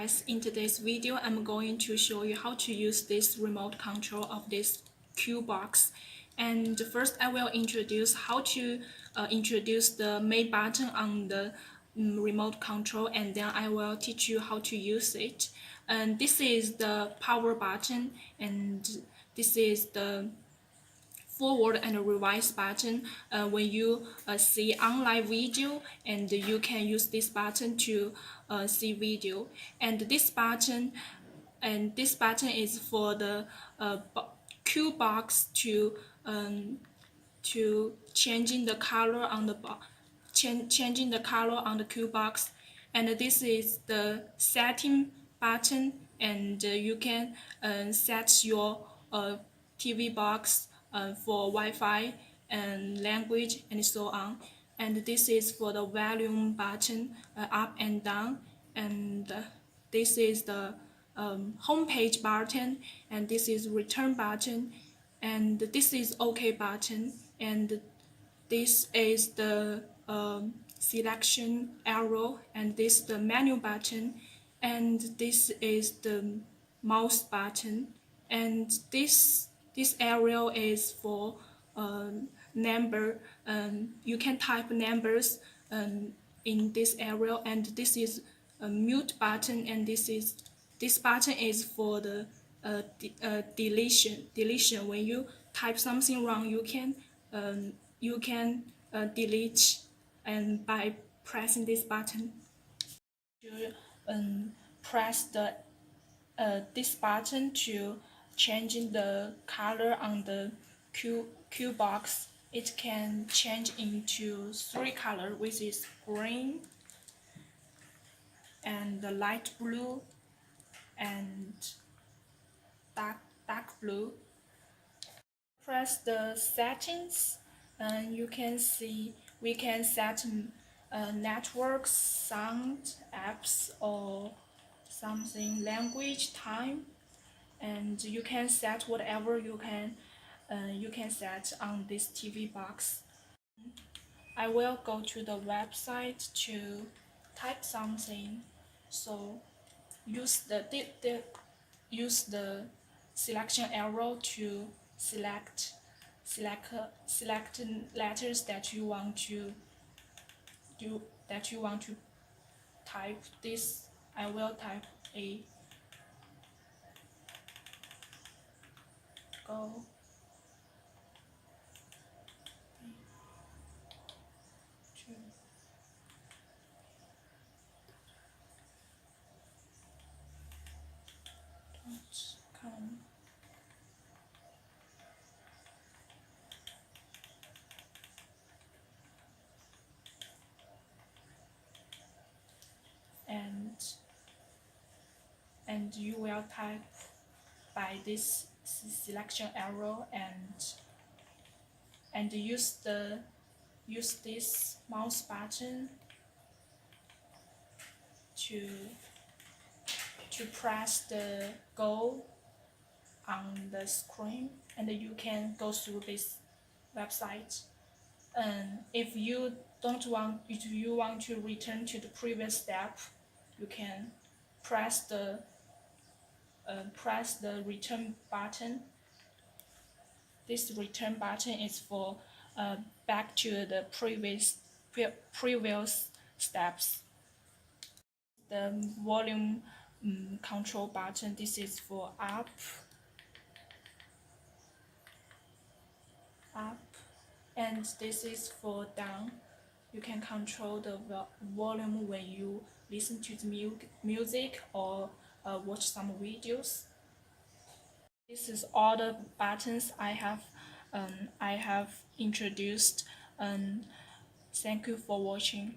guys, in today's video I'm going to show you how to use this remote control of this QBOX. And first I will introduce how to introduce the main button on the remote control, and then I will teach you how to use it. And this is the power button, and this is the forward and reverse button. When you see online video, and you can use this button to see video. And this button is for the QBOX to changing the color on the changing the color on the QBOX. And this is the setting button, and you can set your TV box for Wi-Fi and language and so on. And this is for the volume button, up and down. And this is the home page button, and this is return button, and this is OK button, and this is the selection arrow, and this is the menu button, and this is the mouse button, and this arrow is for number. You can type numbers in this area, and this is a mute button, and this button is for the deletion. When you type something wrong, you can delete, and by pressing this button. You press the this button to changing the color on the QBOX. It can change into 3 colors, which is green and the light blue and dark blue. Press the settings, and you can see we can set networks, sound, apps, or something, language, time, and you can set whatever you can set on this TV box. I will go to the website to type something, so use the selection arrow to select letters that you want to type. This I will type A. Go. .com. And you will type by this selection arrow, and use this mouse button to press the go on the screen, and you can go through this website. If you want to return to the previous step, you can press the return button. This return button is for back to the previous steps. The volume control button, this is for up, and this is for down. You can control the volume when you listen to the music or watch some videos. This is all the buttons I have introduced. Thank you for watching.